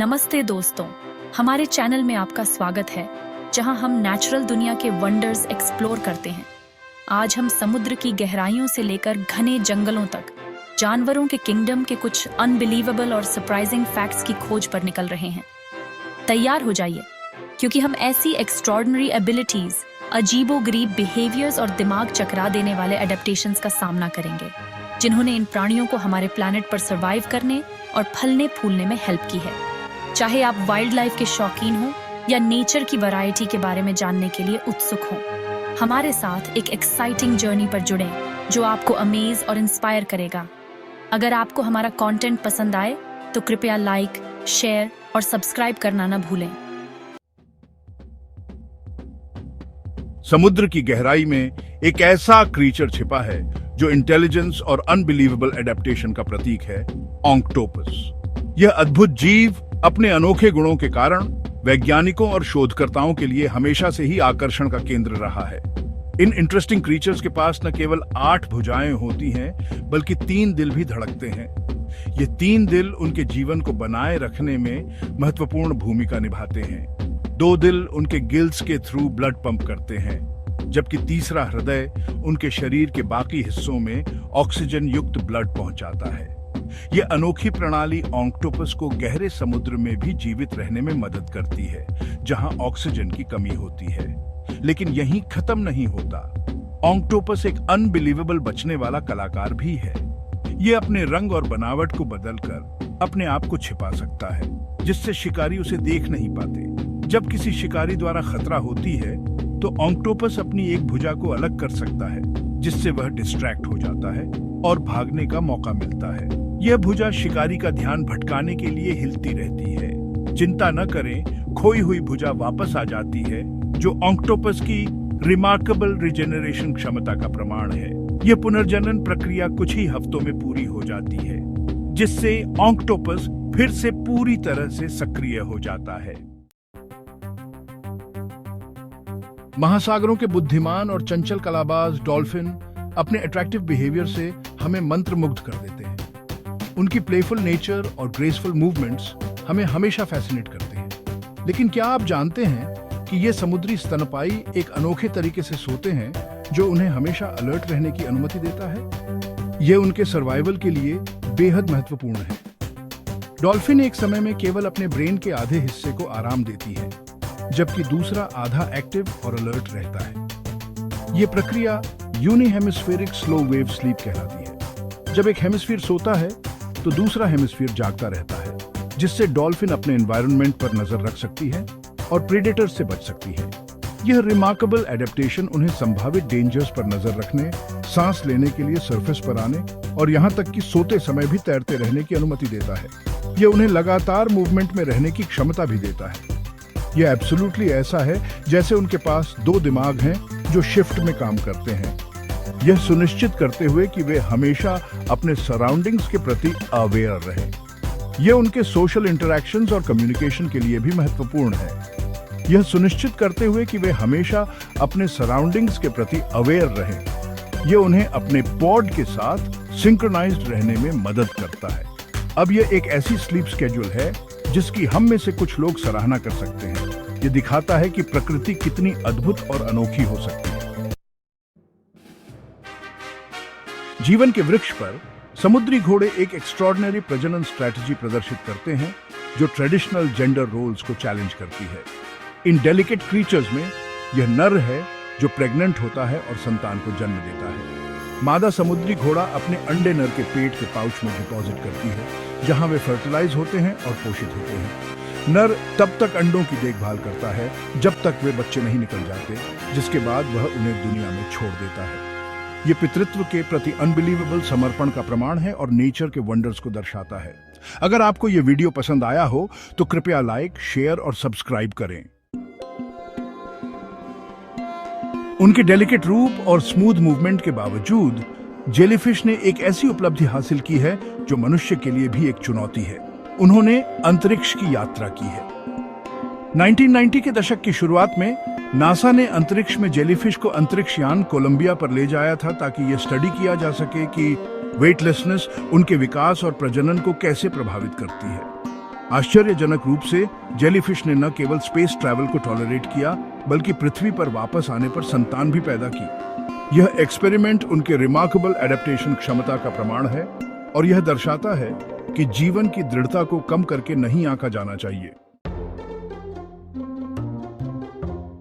नमस्ते दोस्तों, हमारे चैनल में आपका स्वागत है, जहां हम नेचुरल दुनिया के वंडर्स एक्सप्लोर करते हैं। आज हम समुद्र की गहराइयों से लेकर घने जंगलों तक जानवरों के किंगडम के कुछ अनबिलीवेबल और सरप्राइजिंग फैक्ट्स की खोज पर निकल रहे हैं। तैयार हो जाइए, क्योंकि हम ऐसी एक्स्ट्रॉर्डिनरी एबिलिटीज, अजीबोगरीब बिहेवियर्स और दिमाग चकरा देने वाले एडेप्टेशंस का सामना करेंगे, जिन्होंने इन प्राणियों को हमारे प्लैनेट पर सर्वाइव करने और फलने फूलने में हेल्प की है। चाहे आप वाइल्ड लाइफ के शौकीन हो या नेचर की वैरायटी के बारे में जानने के लिए उत्सुक हो, हमारे साथ एक एक्साइटिंग जर्नी पर जुड़ें जो आपको अमेज और इंस्पायर करेगा। अगर आपको हमारा कंटेंट पसंद आए तो कृपया लाइक, शेयर और सब्सक्राइब करना न भूलें। समुद्र की गहराई में एक ऐसा क्रीचर छिपा है जो इंटेलिजेंस और अनबिलीवेबल एडेप्टेशन का प्रतीक है, ऑक्टोपस। यह अद्भुत जीव अपने अनोखे गुणों के कारण वैज्ञानिकों और शोधकर्ताओं के लिए हमेशा से ही आकर्षण का केंद्र रहा है। इन इंटरेस्टिंग क्रीचर्स के पास न केवल 8 भुजाएं होती हैं, बल्कि 3 दिल भी धड़कते हैं। ये 3 दिल उनके जीवन को बनाए रखने में महत्वपूर्ण भूमिका निभाते हैं। 2 दिल उनके गिल्स के थ्रू ब्लड पंप करते हैं, जबकि तीसरा हृदय उनके शरीर के बाकी हिस्सों में ऑक्सीजन युक्त ब्लड पहुंचाता है। यह अनोखी प्रणाली ऑक्टोपस को गहरे समुद्र में भी जीवित रहने में मदद करती है, जहां ऑक्सीजन की कमी होती है। लेकिन यहीं खत्म नहीं होता। ऑक्टोपस एक अनबिलीवेबल बचने वाला कलाकार भी है। यह अपने रंग और बनावट को बदलकर अपने आप को छिपा सकता है, जिससे शिकारी उसे देख नहीं पाते। जब किसी शिकारी द्वारा खतरा होती है, तो ऑक्टोपस अपनी एक भुजा को अलग कर सकता है, जिससे वह डिस्ट्रैक्ट हो जाता है और भागने का मौका मिलता है। यह भुजा शिकारी का ध्यान भटकाने के लिए हिलती रहती है। चिंता न करें, खोई हुई भुजा वापस आ जाती है, जो ऑक्टोपस की रिमार्केबल रिजेनरेशन क्षमता का प्रमाण है। यह पुनर्जनन प्रक्रिया कुछ ही हफ्तों में पूरी हो जाती है, जिससे ऑक्टोपस फिर से पूरी तरह से सक्रिय हो जाता है। महासागरों के बुद्धिमान और चंचल कलाबाज डॉल्फिन अपने अट्रैक्टिव बिहेवियर से हमें मंत्रमुग्ध कर देते हैं। उनकी प्लेफुल नेचर और ग्रेसफुल मूवमेंट्स हमें हमेशा फैसिनेट करते हैं। लेकिन क्या आप जानते हैं कि ये समुद्री स्तनपाई एक अनोखे तरीके से सोते हैं, जो उन्हें हमेशा अलर्ट रहने की अनुमति देता है? ये उनके सर्वाइवल के लिए बेहद महत्वपूर्ण है। डॉल्फिन एक समय में केवल अपने ब्रेन के आधे हिस्से को आराम देती है, जबकि दूसरा आधा एक्टिव और अलर्ट रहता है। ये प्रक्रिया यूनिहेमिस्फेरिक स्लो वेव स्लीप कहलाती है। जब एक हेमिस्फीयर सोता है, तो दूसरा हेमिस्फीयर जागता रहता है, जिससे डॉल्फिन अपने एनवायरनमेंट पर नजर रख सकती है और प्रेडेटर से बच सकती है। यह रिमार्केबल एडेप्टेशन उन्हें संभावित डेंजर्स पर नजर रखने, सांस लेने के लिए सरफेस पर आने और यहाँ तक कि सोते समय भी तैरते रहने की अनुमति देता है। यह उन्हें लगातार मूवमेंट में रहने की क्षमता भी देता है। यह एब्सोल्युटली ऐसा है जैसे उनके पास 2 दिमाग हैं जो शिफ्ट में काम करते हैं, यह सुनिश्चित करते हुए कि वे हमेशा अपने सराउंडिंग्स के प्रति अवेयर रहें। यह उनके सोशल इंटरैक्शंस और कम्युनिकेशन के लिए भी महत्वपूर्ण है। यह सुनिश्चित करते हुए कि वे हमेशा अपने सराउंडिंग्स के प्रति अवेयर रहें। यह उन्हें अपने पॉड के साथ सिंक्रोनाइज्ड रहने में मदद करता है। अब यह एक ऐसी स्लीप शेड्यूल है जिसकी हम में से कुछ लोग सराहना कर सकते हैं। यह दिखाता है कि प्रकृति कितनी अद्भुत और अनोखी हो सकती है। जीवन के वृक्ष पर समुद्री घोड़े एक एक्स्ट्रॉर्डिनरी प्रजनन स्ट्रैटेजी प्रदर्शित करते हैं, जो ट्रेडिशनल जेंडर रोल्स को चैलेंज करती है। इन डेलिकेट क्रीचर्स में यह नर है जो प्रेग्नेंट होता है और संतान को जन्म देता है। मादा समुद्री घोड़ा अपने अंडे नर के पेट के पाउच में डिपॉजिट करती है, जहां वे फर्टिलाइज होते हैं और पोषित होते हैं। नर तब तक अंडों की देखभाल करता है जब तक वे बच्चे नहीं निकल जाते, जिसके बाद वह उन्हें दुनिया में छोड़ देता है। ये पितृत्व के प्रति अनबिलीवेबल समर्पण का प्रमाण है और नेचर के वंडर्स को दर्शाता है। अगर आपको ये वीडियो पसंद आया हो तो कृपया लाइक, शेयर और सब्सक्राइब करें। उनके डेलिकेट रूप और स्मूथ मूवमेंट के बावजूद जेलीफिश ने एक ऐसी उपलब्धि हासिल की है जो मनुष्य के लिए भी एक चुनौती है। उन्होंने अंतरिक्ष की यात्रा की है। 1990 के दशक की शुरुआत में नासा ने अंतरिक्ष में जेलीफिश को अंतरिक्ष यान कोलंबिया पर ले जाया था, ताकि यह स्टडी किया जा सके कि वेटलेसनेस उनके विकास और प्रजनन को कैसे प्रभावित करती है। आश्चर्यजनक रूप से जेलीफिश ने न केवल स्पेस ट्रैवल को टॉलरेट किया, बल्कि पृथ्वी पर वापस आने पर संतान भी पैदा की। यह एक्सपेरिमेंट उनके रिमार्केबल एडेप्टेशन क्षमता का प्रमाण है और यह दर्शाता है कि जीवन की दृढ़ता को कम करके नहीं आंका जाना चाहिए।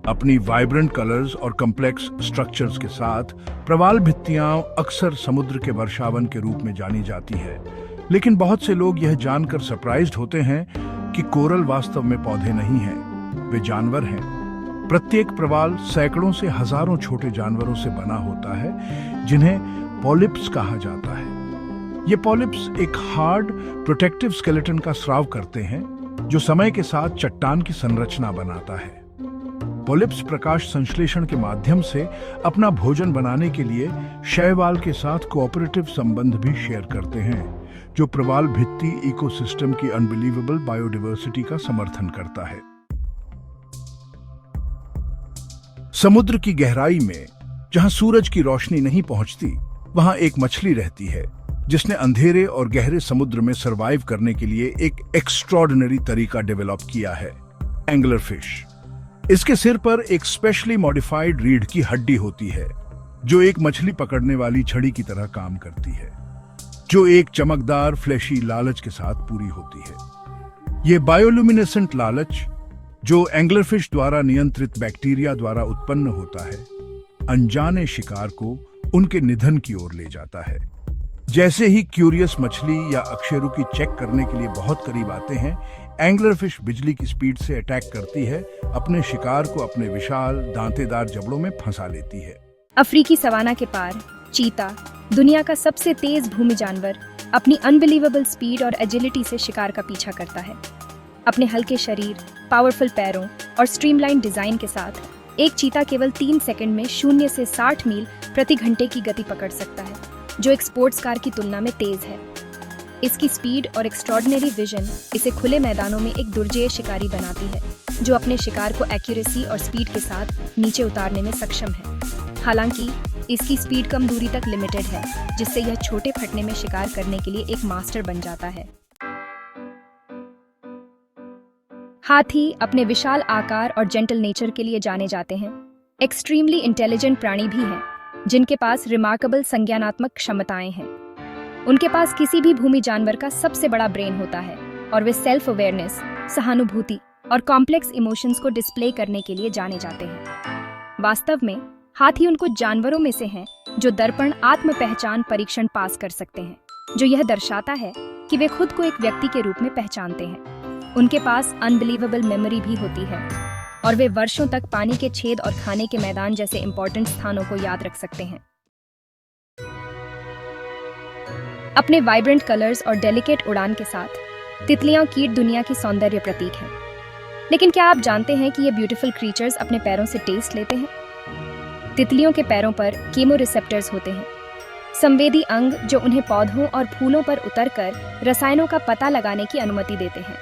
अपनी वाइब्रेंट कलर्स और कॉम्प्लेक्स स्ट्रक्चर्स के साथ प्रवाल भित्तियां अक्सर समुद्र के वर्षावन के रूप में जानी जाती है, लेकिन बहुत से लोग यह जानकर सरप्राइज्ड होते हैं कि कोरल वास्तव में पौधे नहीं हैं, वे जानवर हैं। प्रत्येक प्रवाल सैकड़ों से हजारों छोटे जानवरों से बना होता है, जिन्हें पॉलिप्स कहा जाता है। ये पॉलिप्स एक हार्ड प्रोटेक्टिव स्केलेटन का स्राव करते हैं, जो समय के साथ चट्टान की संरचना बनाता है। पॉलिप्स प्रकाश संश्लेषण के माध्यम से अपना भोजन बनाने के लिए शैवाल के साथ कोऑपरेटिव संबंध भी शेयर करते हैं, जो प्रवाल भित्ति इकोसिस्टम की अनबिलीवेबल बायोडायवर्सिटी का समर्थन करता है। समुद्र की गहराई में, जहां सूरज की रोशनी नहीं पहुंचती, वहां एक मछली रहती है जिसने अंधेरे और गहरे समुद्र में सरवाइव करने के लिए एक एक्स्ट्रॉर्डिनरी तरीका डेवलप किया है, एंगलर फिश। इसके सिर पर एक स्पेशली मॉडिफाइड रीढ़ की हड्डी होती है, जो एक मछली पकड़ने वाली छड़ी की तरह काम करती है, जो एक चमकदार फ्लैशी लालच के साथ पूरी होती है। ये बायोल्यूमिनेसेंट लालच, जो एंगलरफिश द्वारा नियंत्रित बैक्टीरिया द्वारा उत्पन्न होता है, अनजाने शिकार को उनके निधन की ओर ले जाता है। जैसे ही क्यूरियस मछली या अक्षेरुकी चेक करने के लिए बहुत करीब आते हैं, एंगलरफिश बिजली की स्पीड से अटैक करती है, अपने शिकार को अपने विशाल दांतेदार जबड़ों में फंसा लेती है। अफ्रीकी सवाना के पार चीता, दुनिया का सबसे तेज भूमि जानवर, अपनी अनबिलीवेबल स्पीड और एजिलिटी से शिकार का पीछा करता है। अपने हल्के शरीर, पावरफुल पैरों और स्ट्रीमलाइन डिजाइन के साथ एक चीता केवल 3 सेकंड में 0 से 60 मील प्रति घंटे की गति पकड़ सकता है, जो एक स्पोर्ट्स कार की तुलना में तेज है। इसकी स्पीड और एक्स्ट्रॉर्डिनरी विजन इसे खुले मैदानों में एक दुर्जेय शिकारी बनाती है, जो अपने शिकार को एक्यूरेसी और स्पीड के साथ नीचे उतारने में सक्षम है। हालांकि इसकी स्पीड कम दूरी तक लिमिटेड है, जिससे यह छोटे फटने में शिकार करने के लिए एक मास्टर बन जाता है। हाथी अपने विशाल आकार और जेंटल नेचर के लिए जाने जाते हैं। एक्सट्रीमली इंटेलिजेंट प्राणी भी हैं, जिनके पास रिमार्केबल संज्ञानात्मक क्षमताएं हैं। उनके पास किसी भी भूमि जानवर का सबसे बड़ा ब्रेन होता है और वे सेल्फ अवेयरनेस, सहानुभूति और कॉम्प्लेक्स इमोशंस को डिस्प्ले करने के लिए जाने जाते हैं। वास्तव में हाथी उन कुछ जानवरों में से हैं जो दर्पण आत्म पहचान परीक्षण पास कर सकते हैं, जो यह दर्शाता है कि वे खुद को एक व्यक्ति के रूप में पहचानते हैं। उनके पास अनबिलीवेबल मेमोरी भी होती है और वे वर्षों तक पानी के छेद और खाने के मैदान जैसे इंपॉर्टेंट स्थानों को याद रख सकते हैं। अपने वाइब्रेंट कलर्स और डेलिकेट उड़ान के साथ तितलियां कीट दुनिया की सौंदर्य प्रतीक हैं। लेकिन क्या आप जानते हैं कि ये ब्यूटीफुल क्रीचर्स अपने पैरों से टेस्ट लेते हैं? तितलियों के पैरों पर कीमोरिसेप्टर्स होते हैं, संवेदी अंग जो उन्हें पौधों और फूलों पर उतरकर रसायनों का पता लगाने की अनुमति देते हैं।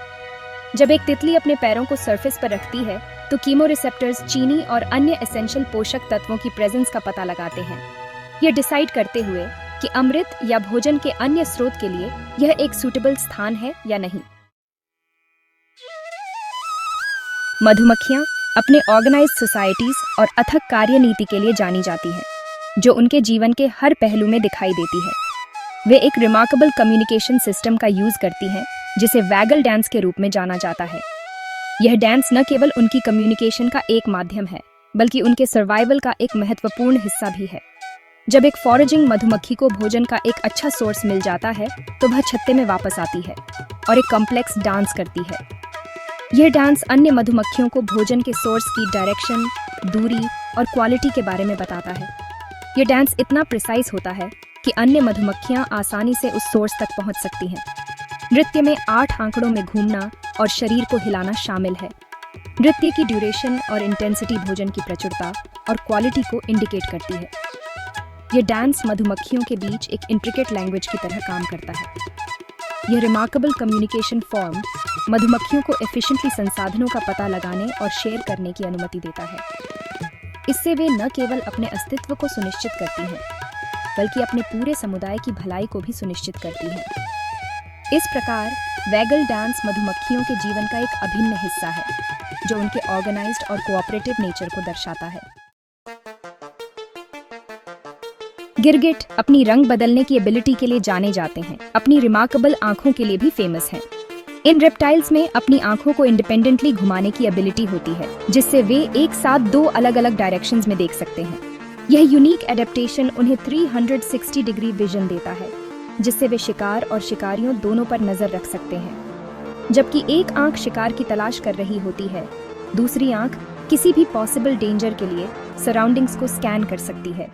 जब एक तितली अपने पैरों को सरफेस पर रखती है, तो कीमोरिसेप्टर्स चीनी और अन्य एसेंशियल पोषक तत्वों की प्रेजेंस का पता लगाते हैं, यह डिसाइड करते हुए कि अमृत या भोजन के अन्य स्रोत के लिए यह एक सूटेबल स्थान है या नहीं। मधुमक्खियां अपने ऑर्गेनाइज्ड सोसाइटीज और अथक कार्यनीति के लिए जानी जाती हैं, जो उनके जीवन के हर पहलू में दिखाई देती है। वे एक रिमार्केबल कम्युनिकेशन सिस्टम का यूज करती हैं, जिसे वैगल डांस के रूप में जाना जाता है। यह डांस न केवल उनकी कम्युनिकेशन का एक माध्यम है, बल्कि उनके सर्वाइवल का एक महत्वपूर्ण हिस्सा भी है। जब एक फॉरेजिंग मधुमक्खी को भोजन का एक अच्छा सोर्स मिल जाता है, तो वह छत्ते में वापस आती है और एक कॉम्प्लेक्स डांस करती है। यह डांस अन्य मधुमक्खियों को भोजन के सोर्स की डायरेक्शन, दूरी और क्वालिटी के बारे में बताता है। यह डांस इतना प्रिसाइज होता है कि अन्य मधुमक्खियां आसानी से उस सोर्स तक पहुंच सकती हैं। नृत्य में 8 आंकड़ों में घूमना और शरीर को हिलाना शामिल है। नृत्य की ड्यूरेशन और इंटेंसिटी भोजन की प्रचुरता और क्वालिटी को इंडिकेट करती है। यह डांस मधुमक्खियों के बीच एक इंट्रिकेट लैंग्वेज की तरह काम करता है। यह रिमार्केबल कम्युनिकेशन फॉर्म मधुमक्खियों को एफिशिएंटली संसाधनों का पता लगाने और शेयर करने की अनुमति देता है। इससे वे न केवल अपने अस्तित्व को सुनिश्चित करती हैं, बल्कि अपने पूरे समुदाय की भलाई को भी सुनिश्चित करती हैं। इस प्रकार वैगल डांस मधुमक्खियों के जीवन का एक अभिन्न हिस्सा है, जो उनके ऑर्गेनाइज्ड और कोऑपरेटिव नेचर को दर्शाता है। गिरगिट अपनी रंग बदलने की एबिलिटी के लिए जाने जाते हैं, अपनी रिमार्केबल आंखों के लिए भी फेमस हैं। इन रेप्टाइल्स में अपनी आंखों को इंडिपेंडेंटली घुमाने की एबिलिटी होती है, जिससे वे एक साथ 2 अलग-अलग डायरेक्शंस में देख सकते हैं। यह यूनिक एडेप्टेशन उन्हें 360 डिग्री विजन देता है, जिससे वे शिकार और शिकारियों दोनों पर नजर रख सकते हैं। जबकि एक आंख शिकार की तलाश कर रही होती है, दूसरी आंख किसी भी पॉसिबल डेंजर के लिए सराउंडिंग्स को स्कैन कर सकती है।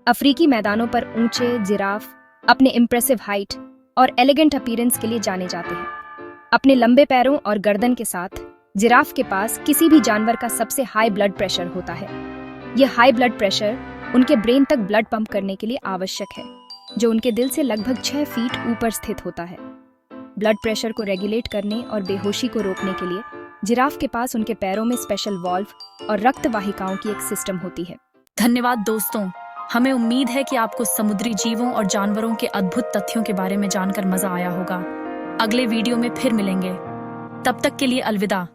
अफ्रीकी मैदानों पर ऊंचे जिराफ अपने इम्प्रेसिव हाइट और एलिगेंट अपीयरेंस के लिए जाने जाते हैं। अपने लंबे पैरों और गर्दन के साथ जिराफ के पास किसी भी जानवर का सबसे हाई ब्लड प्रेशर होता है। यह हाई ब्लड प्रेशर उनके ब्रेन तक ब्लड पंप करने के लिए आवश्यक है, जो उनके दिल से लगभग 6 फीट ऊपर स्थित होता है। ब्लड प्रेशर को रेगुलेट करने और बेहोशी को रोकने के लिए जिराफ के पास उनके पैरों में स्पेशल वाल्व और रक्त वाहिकाओं की एक सिस्टम होती है। धन्यवाद दोस्तों, हमें उम्मीद है कि आपको समुद्री जीवों और जानवरों के अद्भुत तथ्यों के बारे में जानकर मजा आया होगा। अगले वीडियो में फिर मिलेंगे, तब तक के लिए अलविदा।